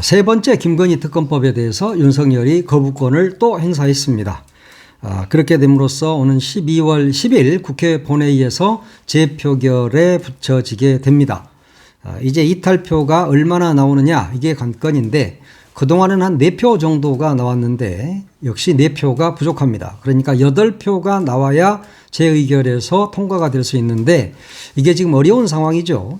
세 번째 김건희 특검법에 대해서 윤석열이 거부권을 또 행사했습니다. 그렇게 됨으로써 오는 12월 10일 국회 본회의에서 재표결에 붙여지게 됩니다. 이제 이탈표가 얼마나 나오느냐 이게 관건인데 그동안은 한 4표 정도가 나왔는데 역시 4표가 부족합니다. 그러니까 8표가 나와야 재의결에서 통과가 될 수 있는데 이게 지금 어려운 상황이죠.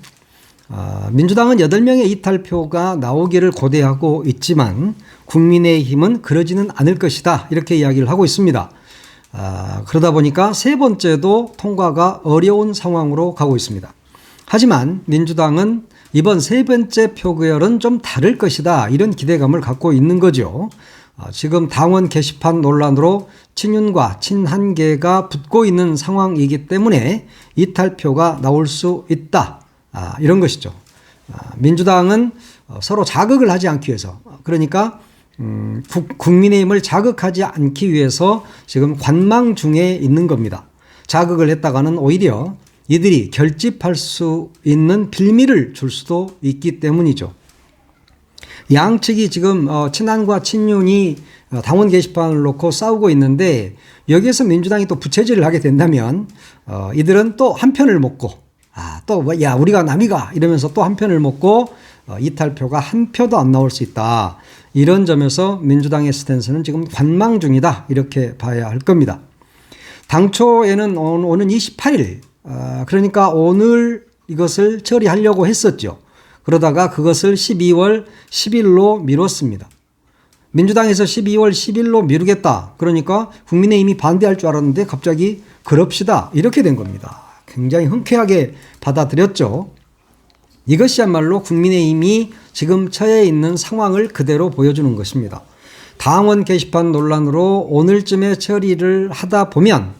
민주당은 8명의 이탈표가 나오기를 고대하고 있지만 국민의힘은 그러지는 않을 것이다 이렇게 이야기를 하고 있습니다. 그러다 보니까 세 번째도 통과가 어려운 상황으로 가고 있습니다. 하지만 민주당은 이번 세 번째 표결은 좀 다를 것이다 이런 기대감을 갖고 있는 거죠. 지금 당원 게시판 논란으로 친윤과 친한계가 붙고 있는 상황이기 때문에 이탈표가 나올 수 있다. 이런 것이죠. 민주당은 서로 자극을 하지 않기 위해서 그러니까 국민의힘을 자극하지 않기 위해서 지금 관망 중에 있는 겁니다. 자극을 했다가는 오히려 이들이 결집할 수 있는 빌미를 줄 수도 있기 때문이죠. 양측이 지금 친한과 친윤이 당원 게시판을 놓고 싸우고 있는데 여기에서 민주당이 또 부채질을 하게 된다면 이들은 또 한 편을 먹고 또 야 우리가 남이가 이러면서 또 한 편을 먹고 이탈표가 한 표도 안 나올 수 있다. 이런 점에서 민주당의 스탠스는 지금 관망 중이다 이렇게 봐야 할 겁니다. 당초에는 오는 28일 그러니까 오늘 이것을 처리하려고 했었죠. 그러다가 그것을 12월 10일로 미뤘습니다. 민주당에서 12월 10일로 미루겠다. 그러니까 국민의힘이 반대할 줄 알았는데 갑자기 그럽시다. 이렇게 된 겁니다. 굉장히 흔쾌하게 받아들였죠. 이것이야말로 국민의힘이 지금 처해 있는 상황을 그대로 보여주는 것입니다. 당원 게시판 논란으로 오늘쯤에 처리를 하다 보면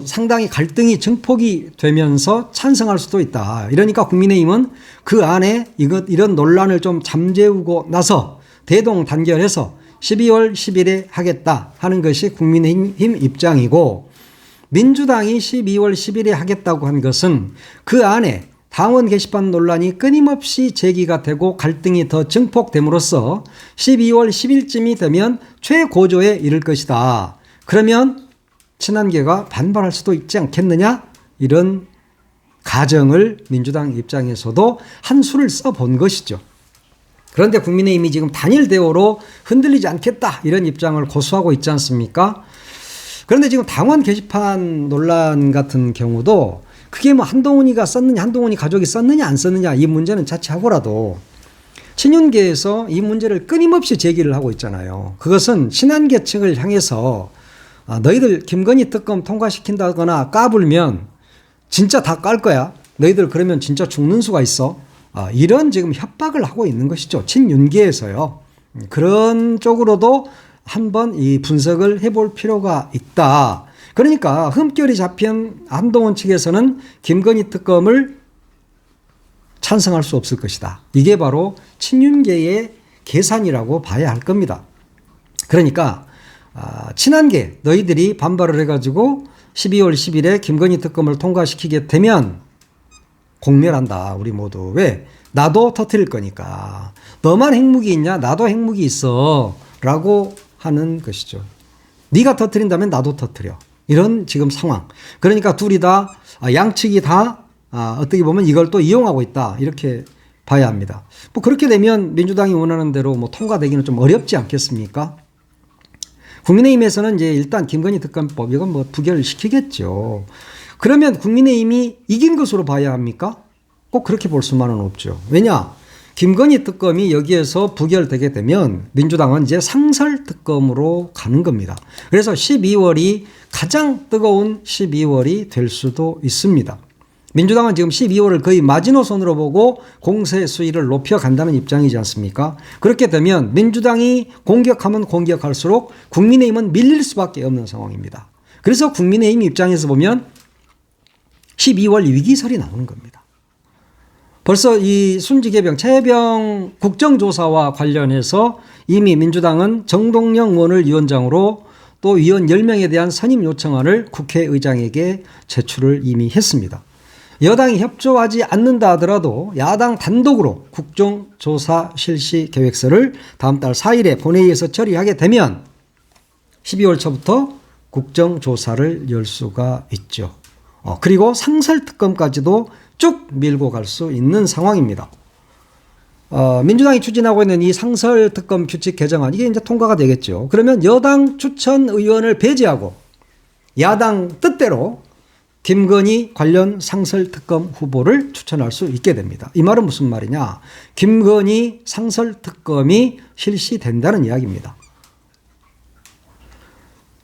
상당히 갈등이 증폭이 되면서 찬성할 수도 있다. 이러니까 국민의힘은 그 안에 이런 논란을 좀 잠재우고 나서 대동단결해서 12월 10일에 하겠다 하는 것이 국민의힘 입장이고 민주당이 12월 10일에 하겠다고 한 것은 그 안에 당원 게시판 논란이 끊임없이 제기가 되고 갈등이 더 증폭됨으로써 12월 10일쯤이 되면 최고조에 이를 것이다. 그러면 친한계가 반발할 수도 있지 않겠느냐? 이런 가정을 민주당 입장에서도 한 수를 써본 것이죠. 그런데 국민의힘이 지금 단일 대오로 흔들리지 않겠다 이런 입장을 고수하고 있지 않습니까? 그런데 지금 당원 게시판 논란 같은 경우도 그게 뭐 한동훈이가 썼느냐 한동훈이 가족이 썼느냐 안 썼느냐 이 문제는 자체하고라도 친윤계에서 이 문제를 끊임없이 제기를 하고 있잖아요. 그것은 친한계층을 향해서 너희들 김건희 특검 통과시킨다거나 까불면 진짜 다 깔 거야. 너희들 그러면 진짜 죽는 수가 있어. 이런 지금 협박을 하고 있는 것이죠. 친윤계에서요. 그런 쪽으로도 한번 이 분석을 해볼 필요가 있다. 그러니까 흠결이 잡힌 한동훈 측에서는 김건희 특검을 찬성할 수 없을 것이다. 이게 바로 친윤계의 계산이라고 봐야 할 겁니다. 그러니까 친한계 너희들이 반발을 해가지고 12월 10일에 김건희 특검을 통과시키게 되면 공멸한다. 우리 모두. 왜? 나도 터뜨릴 거니까. 너만 핵무기 있냐? 나도 핵무기 있어. 라고 하는 것이죠. 네가 터뜨린다면 나도 터뜨려. 이런 지금 상황. 그러니까 둘이 다 양측이 다 어떻게 보면 이걸 또 이용하고 있다. 이렇게 봐야 합니다. 뭐 그렇게 되면 민주당이 원하는 대로 뭐 통과되기는 좀 어렵지 않겠습니까? 국민의힘에서는 이제 일단 김건희 특검법 이건 뭐 부결시키겠죠. 그러면 국민의힘이 이긴 것으로 봐야 합니까? 꼭 그렇게 볼 수만은 없죠. 왜냐? 김건희 특검이 여기에서 부결되게 되면 민주당은 이제 상설 특검으로 가는 겁니다. 그래서 12월이 가장 뜨거운 12월이 될 수도 있습니다. 민주당은 지금 12월을 거의 마지노선으로 보고 공세 수위를 높여간다는 입장이지 않습니까? 그렇게 되면 민주당이 공격하면 공격할수록 국민의힘은 밀릴 수밖에 없는 상황입니다. 그래서 국민의힘 입장에서 보면 12월 위기설이 나오는 겁니다. 벌써 이 순직해병, 최해병 국정조사와 관련해서 이미 민주당은 정동영 의원을 위원장으로 또 위원 10명에 대한 선임 요청안을 국회의장에게 제출을 이미 했습니다. 여당이 협조하지 않는다 하더라도 야당 단독으로 국정조사 실시 계획서를 다음 달 4일에 본회의에서 처리하게 되면 12월 초부터 국정조사를 열 수가 있죠. 그리고 상설특검까지도 쭉 밀고 갈 수 있는 상황입니다. 민주당이 추진하고 있는 이 상설특검 규칙 개정안, 이게 이제 통과가 되겠죠. 그러면 여당 추천 의원을 배제하고 야당 뜻대로 김건희 관련 상설특검 후보를 추천할 수 있게 됩니다. 이 말은 무슨 말이냐? 김건희 상설특검이 실시된다는 이야기입니다.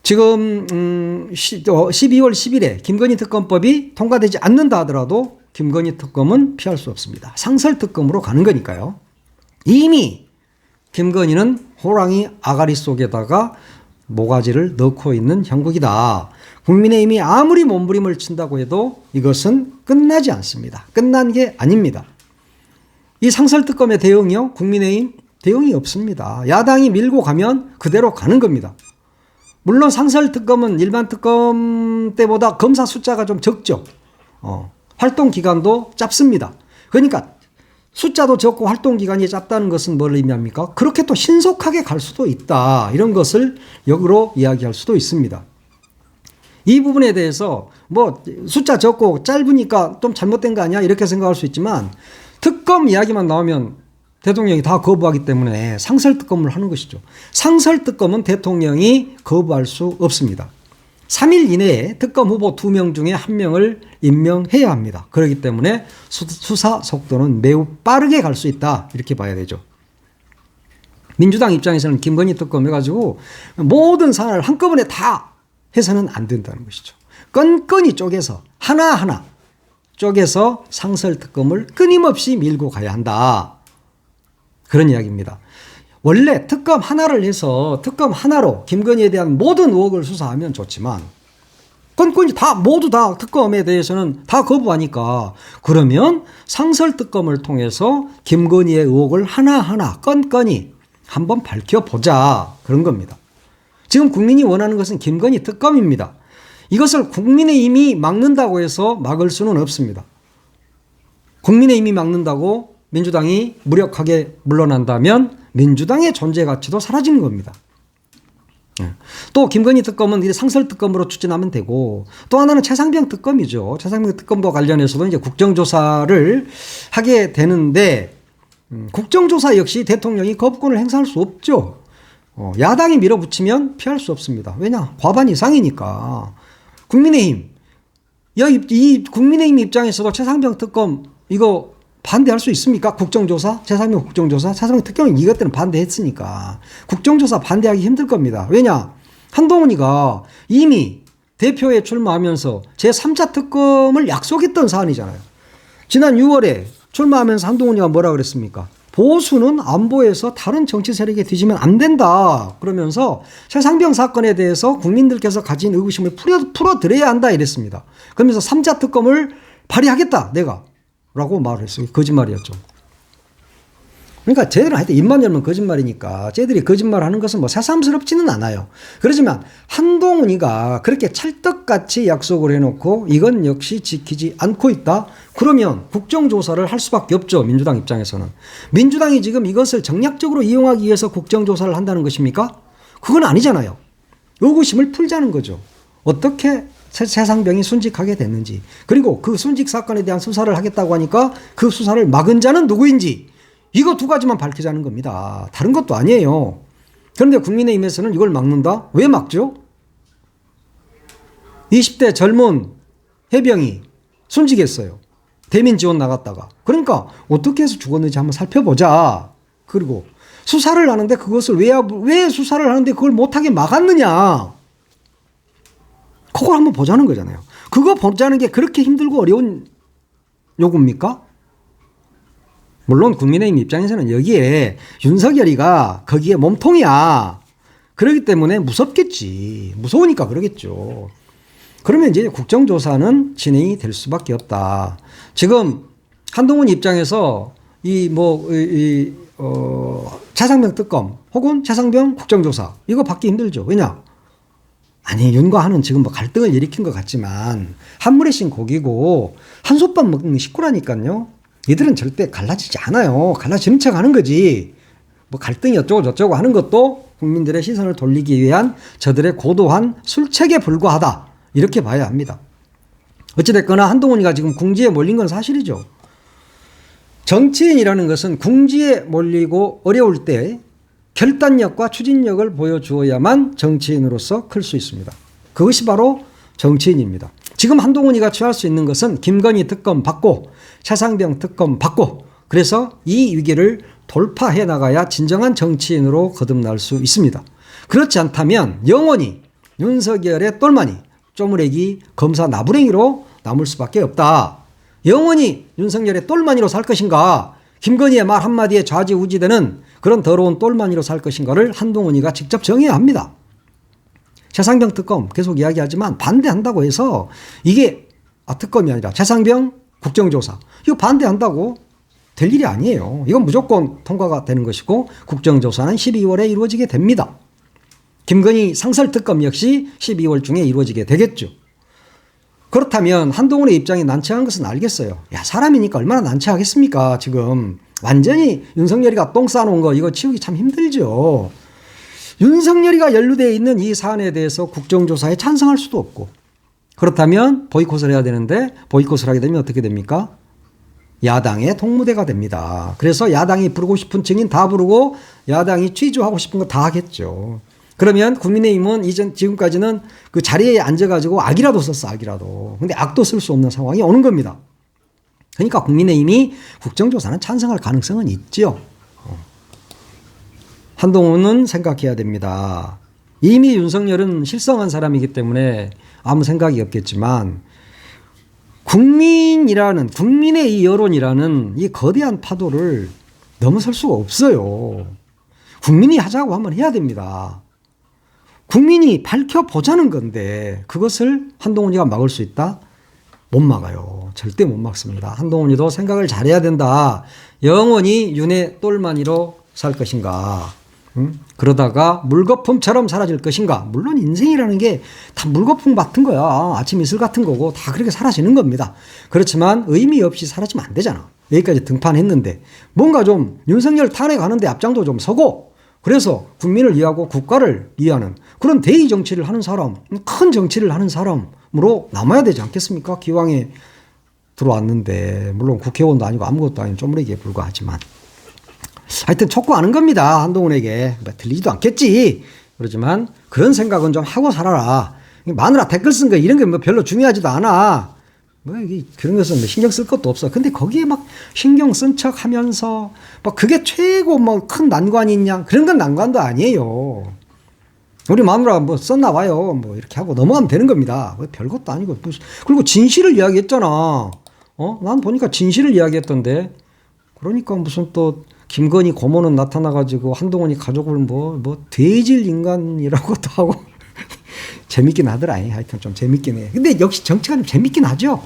지금 12월 10일에 김건희 특검법이 통과되지 않는다 하더라도 김건희 특검은 피할 수 없습니다. 상설특검으로 가는 거니까요. 이미 김건희는 호랑이 아가리 속에다가 모가지를 넣고 있는 형국이다. 국민의힘이 아무리 몸부림을 친다고 해도 이것은 끝나지 않습니다. 끝난 게 아닙니다. 이 상설특검의 대응이요, 국민의힘 대응이 없습니다. 야당이 밀고 가면 그대로 가는 겁니다. 물론 상설특검은 일반 특검 때보다 검사 숫자가 좀 적죠. 활동 기간도 짧습니다. 그러니까 숫자도 적고 활동 기간이 짧다는 것은 뭘 의미합니까? 그렇게 또 신속하게 갈 수도 있다. 이런 것을 역으로 이야기할 수도 있습니다. 이 부분에 대해서 뭐 숫자 적고 짧으니까 좀 잘못된 거 아니야? 이렇게 생각할 수 있지만 특검 이야기만 나오면 대통령이 다 거부하기 때문에 상설특검을 하는 것이죠. 상설특검은 대통령이 거부할 수 없습니다. 3일 이내에 특검 후보 2명 중에 1명을 임명해야 합니다. 그렇기 때문에 수사 속도는 매우 빠르게 갈 수 있다. 이렇게 봐야 되죠. 민주당 입장에서는 김건희 특검 해가지고 모든 사안을 한꺼번에 다 해서는 안 된다는 것이죠. 건건히 쪼개서 하나하나 쪼개서 상설특검을 끊임없이 밀고 가야 한다. 그런 이야기입니다. 원래 특검 하나를 해서 특검 하나로 김건희에 대한 모든 의혹을 수사하면 좋지만 건건히 모두 다 특검에 대해서는 다 거부하니까 그러면 상설특검을 통해서 김건희의 의혹을 하나하나 건건히 한번 밝혀보자. 그런 겁니다. 지금 국민이 원하는 것은 김건희 특검입니다. 이것을 국민의힘이 막는다고 해서 막을 수는 없습니다. 국민의힘이 막는다고 민주당이 무력하게 물러난다면 민주당의 존재 가치도 사라지는 겁니다. 또 김건희 특검은 상설특검으로 추진하면 되고 또 하나는 최상병 특검이죠. 최상병 특검과 관련해서도 이제 국정조사를 하게 되는데 국정조사 역시 대통령이 거부권을 행사할 수 없죠. 야당이 밀어붙이면 피할 수 없습니다. 왜냐? 과반 이상이니까. 국민의힘, 이 국민의힘 입장에서도 최상병 특검 이거 반대할 수 있습니까? 국정조사? 최상병 국정조사? 최상병 특검은 이것 때는 반대했으니까. 국정조사 반대하기 힘들 겁니다. 왜냐? 한동훈이가 이미 대표에 출마하면서 제3차 특검을 약속했던 사안이잖아요. 지난 6월에 출마하면서 한동훈이가 뭐라 그랬습니까? 보수는 안보에서 다른 정치 세력에 뒤지면 안 된다. 그러면서 최상병 사건에 대해서 국민들께서 가진 의구심을 풀어드려야 한다 이랬습니다. 그러면서 3차 특검을 발의하겠다 내가. 라고 말을 했어요. 거짓말이었죠. 그러니까 쟤들은 하여튼 입만 열면 거짓말이니까 쟤들이 거짓말하는 것은 뭐 새삼스럽지는 않아요. 그렇지만 한동훈이가 그렇게 찰떡같이 약속을 해놓고 이건 역시 지키지 않고 있다. 그러면 국정조사를 할 수밖에 없죠. 민주당 입장에서는. 민주당이 지금 이것을 정략적으로 이용하기 위해서 국정조사를 한다는 것입니까? 그건 아니잖아요. 의구심을 풀자는 거죠. 어떻게 최상병이 순직하게 됐는지, 그리고 그 순직 사건에 대한 수사를 하겠다고 하니까 그 수사를 막은 자는 누구인지, 이거 두 가지만 밝히자는 겁니다. 다른 것도 아니에요. 그런데 국민의힘에서는 이걸 막는다? 왜 막죠? 20대 젊은 해병이 순직했어요. 대민 지원 나갔다가. 그러니까 어떻게 해서 죽었는지 한번 살펴보자. 그리고 수사를 하는데 그것을 왜 수사를 하는데 그걸 못하게 막았느냐. 그걸 한번 보자는 거잖아요. 그거 보자는 게 그렇게 힘들고 어려운 요구입니까? 물론 국민의힘 입장에서는 여기에 윤석열이가 거기에 몸통이야. 그렇기 때문에 무섭겠지. 무서우니까 그러겠죠. 그러면 이제 국정조사는 진행이 될 수밖에 없다. 지금 한동훈 입장에서 최상병 특검 혹은 최상병 국정조사 이거 받기 힘들죠. 왜냐? 아니 윤과 한은 지금 뭐 갈등을 일으킨 것 같지만 한물에 씬 고기고 한솥밥 먹는 식구라니까요. 이들은 절대 갈라지지 않아요. 갈라지는 척 하는 거지. 뭐 갈등이 어쩌고 저쩌고 하는 것도 국민들의 시선을 돌리기 위한 저들의 고도한 술책에 불과하다. 이렇게 봐야 합니다. 어찌됐거나 한동훈이가 지금 궁지에 몰린 건 사실이죠. 정치인이라는 것은 궁지에 몰리고 어려울 때 결단력과 추진력을 보여주어야만 정치인으로서 클 수 있습니다. 그것이 바로 정치인입니다. 지금 한동훈이가 취할 수 있는 것은 김건희 특검 받고 차상병 특검 받고 그래서 이 위기를 돌파해 나가야 진정한 정치인으로 거듭날 수 있습니다. 그렇지 않다면 영원히 윤석열의 똘마니, 쪼무레기, 검사 나부랭이로 남을 수밖에 없다. 영원히 윤석열의 똘마니로 살 것인가, 김건희의 말 한마디에 좌지우지되는 그런 더러운 똘마니로 살 것인가를 한동훈이가 직접 정해야 합니다. 최상병 특검 계속 이야기하지만 반대한다고 해서 이게 특검이 아니라 최상병 국정조사 이거 반대한다고 될 일이 아니에요. 이건 무조건 통과가 되는 것이고 국정조사는 12월에 이루어지게 됩니다. 김건희 상설특검 역시 12월 중에 이루어지게 되겠죠. 그렇다면 한동훈의 입장이 난처한 것은 알겠어요. 야, 사람이니까 얼마나 난처하겠습니까? 지금 완전히 윤석열이가 똥 싸놓은 거 이거 치우기 참 힘들죠. 윤석열이가 연루되어 있는 이 사안에 대해서 국정조사에 찬성할 수도 없고 그렇다면 보이콧을 해야 되는데 보이콧을 하게 되면 어떻게 됩니까? 야당의 통무대가 됩니다. 그래서 야당이 부르고 싶은 증인 다 부르고 야당이 취조하고 싶은 거 다 하겠죠. 그러면 국민의힘은 지금까지는 그 자리에 앉아가지고 악이라도 썼어, 악이라도. 근데 악도 쓸 수 없는 상황이 오는 겁니다. 그러니까 국민의힘이 국정조사는 찬성할 가능성은 있죠. 한동훈은 생각해야 됩니다. 이미 윤석열은 실성한 사람이기 때문에 아무 생각이 없겠지만 국민의 이 여론이라는 이 거대한 파도를 넘어설 수가 없어요. 국민이 하자고 하면 해야 됩니다. 국민이 밝혀보자는 건데 그것을 한동훈이가 막을 수 있다? 못 막아요. 절대 못 막습니다. 한동훈이도 생각을 잘해야 된다. 영원히 윤의 똘마니로 살 것인가? 그러다가 물거품처럼 사라질 것인가? 물론 인생이라는 게 다 물거품 같은 거야. 아침 이슬 같은 거고 다 그렇게 사라지는 겁니다. 그렇지만 의미 없이 사라지면 안 되잖아. 여기까지 등판했는데 뭔가 좀 윤석열 탄핵하는데 앞장도 좀 서고 그래서 국민을 위하고 국가를 위하는 그런 대의 정치를 하는 사람, 큰 정치를 하는 사람으로 남아야 되지 않겠습니까? 기왕에 들어왔는데 물론 국회의원도 아니고 아무것도 아닌 쪼무레기에 불과하지만 하여튼 촉구하는 겁니다. 한동훈에게. 들리지도 않겠지. 그렇지만 그런 생각은 좀 하고 살아라. 마누라 댓글 쓴 거 이런 게 뭐 별로 중요하지도 않아. 뭐 그런 것은 뭐 신경 쓸 것도 없어. 근데 거기에 막 신경 쓴 척 하면서 막 그게 최고 뭐 큰 난관이 있냐. 그런 건 난관도 아니에요. 우리 마누라 뭐 썼나 봐요. 뭐 이렇게 하고 넘어가면 되는 겁니다. 뭐 별것도 아니고. 그리고 진실을 이야기했잖아. 난 보니까 진실을 이야기했던데. 그러니까 무슨 또 김건희 고모는 나타나가지고 한동훈이 가족을 뭐 돼질 인간이라고도 하고 재밌긴 하더라. 하여튼 좀 재밌긴 해. 근데 역시 정치가 좀 재밌긴 하죠.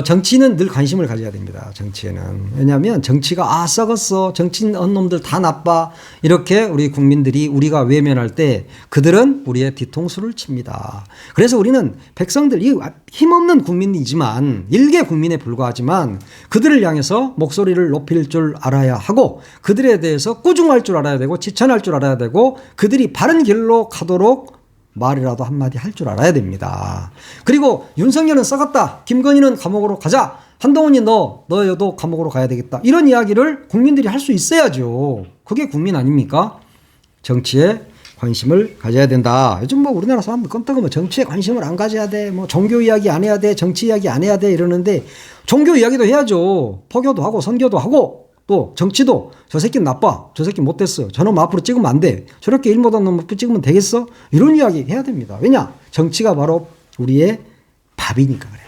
정치는 늘 관심을 가져야 됩니다. 정치에는. 왜냐하면 정치가 썩었어. 정치인 언놈들 다 나빠. 이렇게 우리 국민들이 우리가 외면할 때 그들은 우리의 뒤통수를 칩니다. 그래서 우리는 백성들, 힘없는 국민이지만 일개 국민에 불과하지만 그들을 향해서 목소리를 높일 줄 알아야 하고 그들에 대해서 꾸중할 줄 알아야 되고 지천할 줄 알아야 되고 그들이 바른 길로 가도록 말이라도 한마디 할 줄 알아야 됩니다. 그리고 윤석열은 썩었다. 김건희는 감옥으로 가자. 한동훈이 너도 감옥으로 가야 되겠다. 이런 이야기를 국민들이 할 수 있어야죠. 그게 국민 아닙니까? 정치에 관심을 가져야 된다. 요즘 뭐 우리나라 사람들 껌떡은 뭐 정치에 관심을 안 가져야 돼. 뭐 종교 이야기 안 해야 돼. 정치 이야기 안 해야 돼. 이러는데 종교 이야기도 해야죠. 포교도 하고 선교도 하고 또 정치도 저 새끼는 나빠. 저 새끼 못됐어. 저놈 앞으로 찍으면 안 돼. 저렇게 일 못한 놈 앞으로 찍으면 되겠어? 이런 이야기 해야 됩니다. 왜냐? 정치가 바로 우리의 밥이니까 그래요.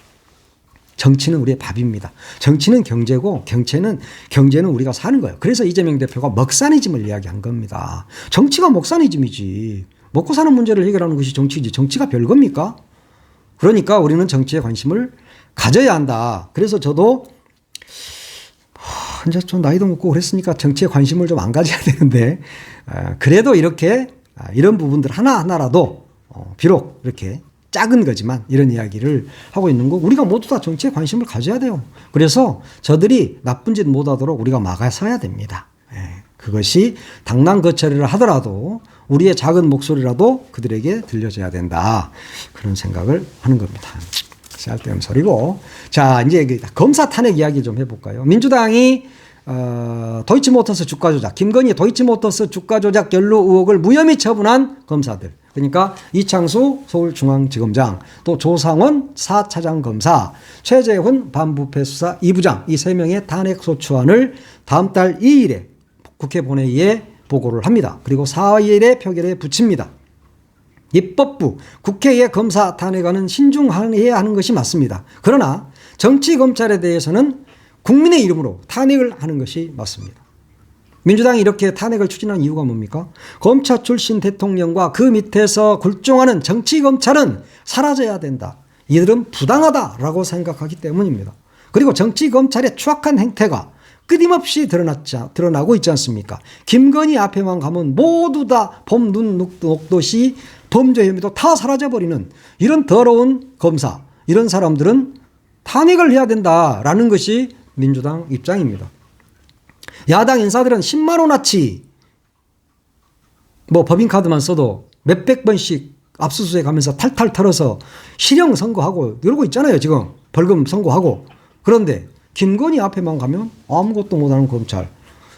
정치는 우리의 밥입니다. 정치는 경제고 경제는 우리가 사는 거예요. 그래서 이재명 대표가 먹사니즘을 이야기한 겁니다. 정치가 먹사니즘이지. 먹고 사는 문제를 해결하는 것이 정치지. 정치가 별겁니까? 그러니까 우리는 정치에 관심을 가져야 한다. 그래서 저도 이제 좀 나이도 먹고 그랬으니까 정치에 관심을 좀 안 가져야 되는데 그래도 이렇게 이런 부분들 하나하나라도 비록 이렇게 작은 거지만 이런 이야기를 하고 있는 거 우리가 모두 다 정치에 관심을 가져야 돼요. 그래서 저들이 나쁜 짓 못하도록 우리가 막아서야 됩니다. 그것이 당난 거처리를 하더라도 우리의 작은 목소리라도 그들에게 들려줘야 된다. 그런 생각을 하는 겁니다. 쓸데없는 소리고. 자, 이제 검사 탄핵 이야기 좀 해볼까요? 민주당이 도이치모터스 주가 조작, 김건희 도이치모터스 주가 조작 연루 의혹을 무혐의 처분한 검사들. 그러니까 이창수 서울중앙지검장, 또 조상원 4차장 검사, 최재훈 반부패 수사 2부장 이 3명의 탄핵소추안을 다음 달 2일에 국회 본회의에 보고를 합니다. 그리고 4일에 표결에 붙입니다. 입법부, 국회의 검사 탄핵안은 신중해야 하는 것이 맞습니다. 그러나 정치검찰에 대해서는 국민의 이름으로 탄핵을 하는 것이 맞습니다. 민주당이 이렇게 탄핵을 추진한 이유가 뭡니까? 검찰 출신 대통령과 그 밑에서 굴종하는 정치검찰은 사라져야 된다. 이들은 부당하다라고 생각하기 때문입니다. 그리고 정치검찰의 추악한 행태가 끊임없이 드러나고 있지 않습니까? 김건희 앞에만 가면 모두 다 봄눈 녹듯이 범죄 혐의도 다 사라져버리는 이런 더러운 검사, 이런 사람들은 탄핵을 해야 된다라는 것이 민주당 입장입니다. 야당 인사들은 10만 원어치 법인카드만 써도 몇백 번씩 압수수색 하면서 탈탈 털어서 실형 선고하고 이러고 있잖아요. 지금 벌금 선고하고. 그런데 김건희 앞에만 가면 아무것도 못하는 검찰.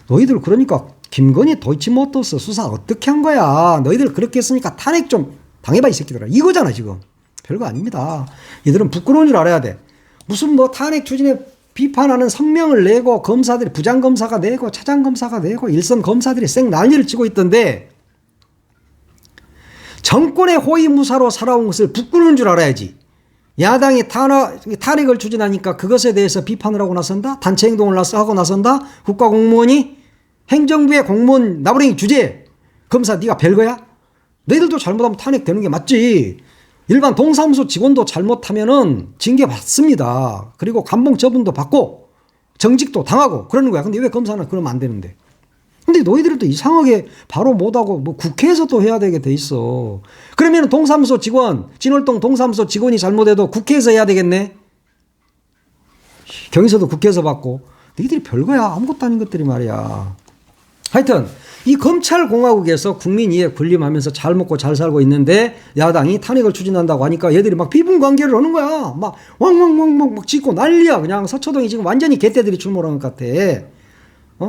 너희들 그러니까 김건희 도이치모터스 수사 어떻게 한 거야. 너희들 그렇게 했으니까 탄핵 좀 당해봐 이 새끼들아. 이거잖아 지금. 별거 아닙니다. 이들은 부끄러운 줄 알아야 돼. 무슨 탄핵 추진에 비판하는 성명을 내고 검사들이 부장검사가 내고 차장검사가 내고 일선 검사들이 쌩 난리를 치고 있던데 정권의 호위무사로 살아온 것을 부끄러운 줄 알아야지. 야당이 탄핵을 추진하니까 그것에 대해서 비판을 하고 나선다? 단체 행동을 하고 나선다? 국가공무원이 행정부의 공무원 나부랭이 주제 검사 네가 별거야? 너희들도 잘못하면 탄핵되는 게 맞지. 일반 동사무소 직원도 잘못하면은 징계 받습니다. 그리고 감봉 처분도 받고 정직도 당하고 그러는 거야. 근데 왜 검사는 그러면 안 되는데? 근데 너희들도 이상하게 바로 못하고 국회에서도 해야 되게 돼 있어. 그러면 동사무소 직원, 진월동 동사무소 직원이 잘못해도 국회에서 해야 되겠네? 경위서도 국회에서 받고. 너희들이 별거야. 아무것도 아닌 것들이 말이야. 하여튼 이 검찰공화국에서 국민 이해 군림하면서 잘 먹고 잘 살고 있는데 야당이 탄핵을 추진한다고 하니까 얘들이 막 비분관계를 하는 거야. 막 왕왕왕왕 막 짖고 난리야. 그냥 서초동이 지금 완전히 개떼들이 출몰한 것 같아.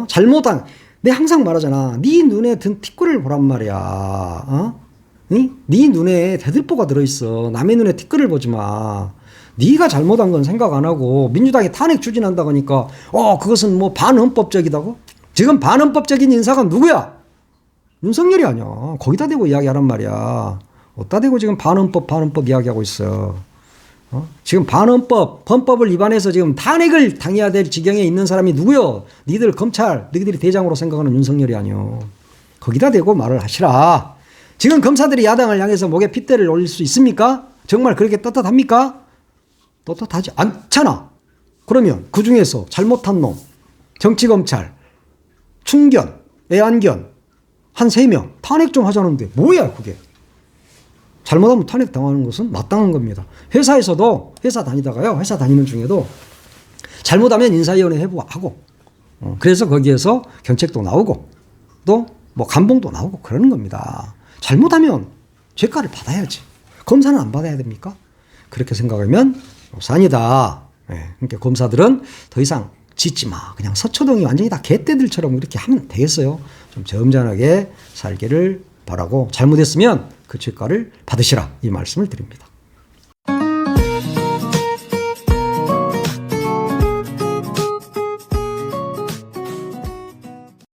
잘못한. 내가 항상 말하잖아. 네 눈에 든 티끌을 보란 말이야. 네 눈에 대들보가 들어있어. 남의 눈에 티끌을 보지 마. 네가 잘못한 건 생각 안 하고 민주당이 탄핵 추진한다고 하니까 그것은 반헌법적이다고? 지금 반헌법적인 인사가 누구야? 윤석열이 아니야. 거기다 대고 이야기하란 말이야. 어디다 대고 지금 반헌법 이야기하고 있어. 지금 헌법을 위반해서 지금 탄핵을 당해야 될 지경에 있는 사람이 누구요? 니들 검찰, 너희들이 대장으로 생각하는 윤석열이 아니요. 거기다 대고 말을 하시라. 지금 검사들이 야당을 향해서 목에 핏대를 올릴 수 있습니까? 정말 그렇게 떳떳합니까? 떳떳하지 않잖아. 그러면 그 중에서 잘못한 놈, 정치검찰, 충견, 애완견 한 3명 탄핵 좀 하자는데 뭐야 그게. 잘못하면 탄핵 당하는 것은 마땅한 겁니다. 회사에서도 회사 다니다가요. 회사 다니는 중에도 잘못하면 인사위원회 해부하고 그래서 거기에서 견책도 나오고 또 감봉도 나오고 그러는 겁니다. 잘못하면 죄가를 받아야지. 검사는 안 받아야 됩니까? 그렇게 생각하면 산이다. 그러니까 검사들은 더 이상 짖지 마. 그냥 서초동이 완전히 다 개떼들처럼 이렇게 하면 되겠어요. 좀 점잖하게 살기를 바라고 잘못했으면 그 죄가를 받으시라 이 말씀을 드립니다.